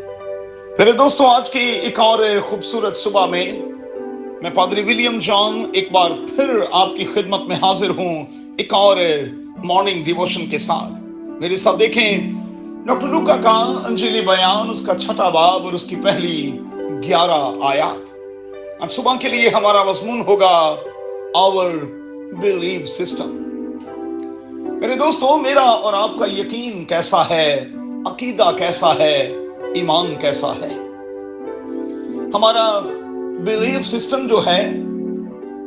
मेरे दोस्तों, आज की एक और खूबसूरत सुबह में मैं पादरी विलियम जॉन एक बार फिर आपकी खिदमत में हाजिर हूं एक और मॉर्निंग डिवोशन के साथ। मेरे साथ देखें डॉक्टर लूका का अंजीली बयान, उसका 6वां बाब और उसकी पहली 11 आयत। आज सुबह के लिए हमारा मजमून होगा आवर बिलीव सिस्टम। मेरे दोस्तों, मेरा और आपका यकीन कैसा है, अकीदा कैसा है, ईमान कैसा है? हमारा बिलीव सिस्टम जो है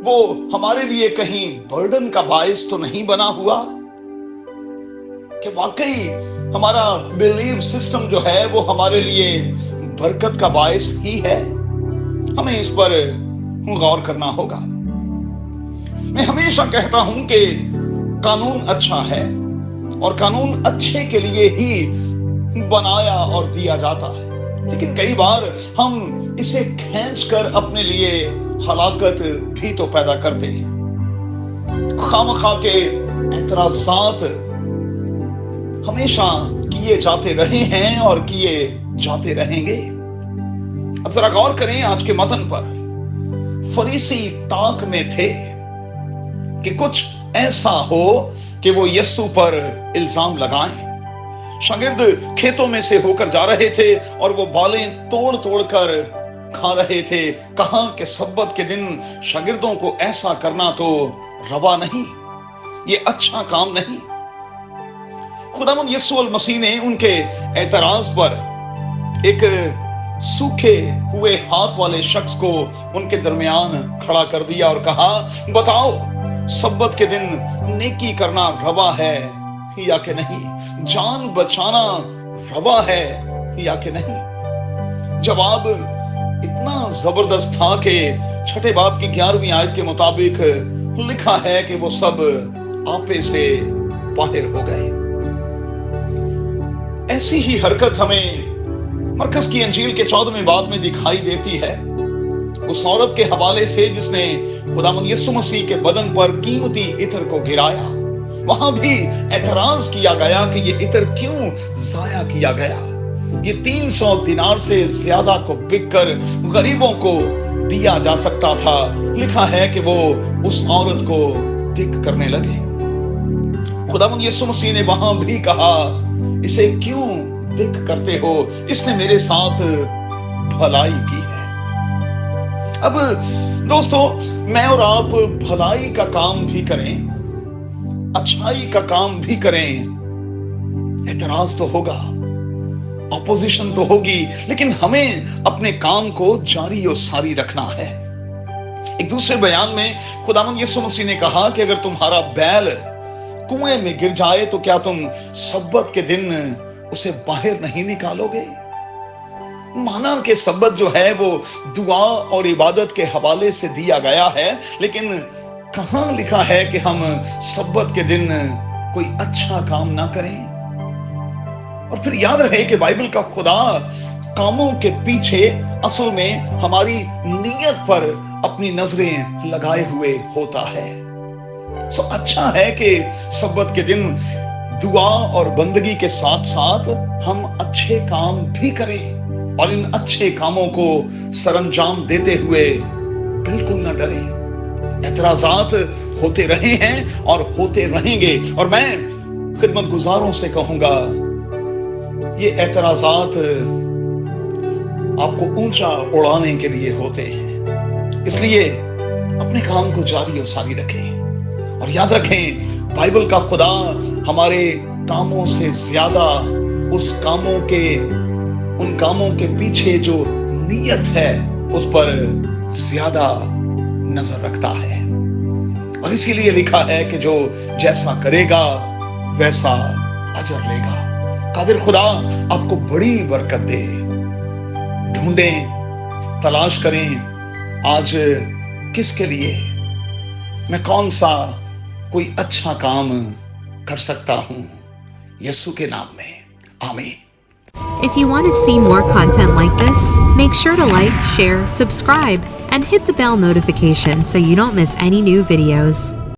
वो हमारे लिए कहीं बर्डन का बायस तो नहीं बना हुआ कि वाकई हमारा बिलीव सिस्टम जो है वो हमारे लिए बरकत का बायस ही है? हमें इस पर गौर करना होगा। मैं हमेशा कहता हूं कि कानून अच्छा है और कानून अच्छे के लिए ही बनाया और दिया जाता है, लेकिन कई बार हम इसे खींचकर अपने लिए हलाकत भी तो पैदा करते हैं। खामखा के एतराज़ात हमेशा किए जाते रहे हैं और किए जाते रहेंगे। अब जरा गौर करें आज के मतन पर। फरीसी ताक में थे कि कुछ ऐसा हो कि वो यीशु पर इल्जाम लगाएं। शागिर्द खेतों में से होकर जा रहे थे और वो बालें तोड़ तोड़ कर खा रहे थे। कहा कि सब्बत के दिन शागिर्दों को ऐसा करना तो रवा नहीं, ये अच्छा काम नहीं। खुदावंद यीशु अल मसीह ने उनके एतराज पर एक सूखे हुए हाथ वाले शख्स को उनके दरमियान खड़ा कर दिया और कहा, बताओ सब्बत के दिन नेकी करना रवा है या कि नहीं? जान बचाना रवा है या कि नहीं? जवाब इतना जबरदस्त था कि 6 बाब की 11वीं आयत के मुताबिक लिखा है कि वो सब आपे से बाहर हो गए। ऐसी ही हरकत हमें मरकस की अंजील के 14वें बाब में दिखाई देती है, उस औरत के हवाले से जिसने खुदावंद यीशु मसीह के बदन पर कीमती इत्र को गिराया। वहां भी एतराज किया गया कि ये इत्र क्यों जाया किया गया। ये 300 दिनार से ज्यादा को बिककर गरीबों को दिया जा सकता था। लिखा है कि वो उस औरत को दिक करने लगे। खुदावंद यीशु मसीह ने वहां भी कहा, इसे क्यों दिक करते हो? इसने मेरे साथ भलाई की है। अब दोस्तों, मैं और आप भलाई का काम भी करें, अच्छाई का काम भी करें, एतराज तो होगा, ऑपोजिशन तो होगी, लेकिन हमें अपने काम को जारी और सारी रखना है। एक दूसरे बयान में खुदावंद यीशु मसीह ने कहा कि अगर तुम्हारा बैल कुएं में गिर जाए तो क्या तुम सब्बत के दिन उसे बाहर नहीं निकालोगे? माना कि सब्बत जो है वो दुआ और इबादत के हवाले से दिया गया है, लेकिन कहां लिखा है कि हम सब्बत के दिन कोई अच्छा काम ना करें? और फिर याद रहे कि बाइबल का खुदा कामों के पीछे असल में हमारी नीयत पर अपनी नजरें लगाए हुए होता है। सो अच्छा है कि सब्बत के दिन दुआ और बंदगी के साथ साथ हम अच्छे काम भी करें और इन अच्छे कामों को सरंजाम देते हुए बिल्कुल न डरें। एतराजात होते रहे हैं और होते रहेंगे, और मैं खिदमत गुजारों से कहूंगा, ये एतराजात आपको ऊंचा उड़ाने के लिए होते हैं। इसलिए अपने काम को जारी और सारी रखें और याद रखें, बाइबल का खुदा हमारे कामों से ज्यादा उन कामों के पीछे जो नीयत है उस पर ज्यादा नजर रखता है। और इसीलिए लिखा है कि जो जैसा करेगा वैसा अजर लेगा। कादिर खुदा आपको बड़ी बरकत दे। ढूंढें, तलाश करें, आज किसके लिए मैं कौन सा कोई अच्छा काम कर सकता हूं, यीशु के नाम में, आमीन। If you want to see more content like this, make sure to like, share, subscribe, and hit the bell notification so you don't miss any new videos.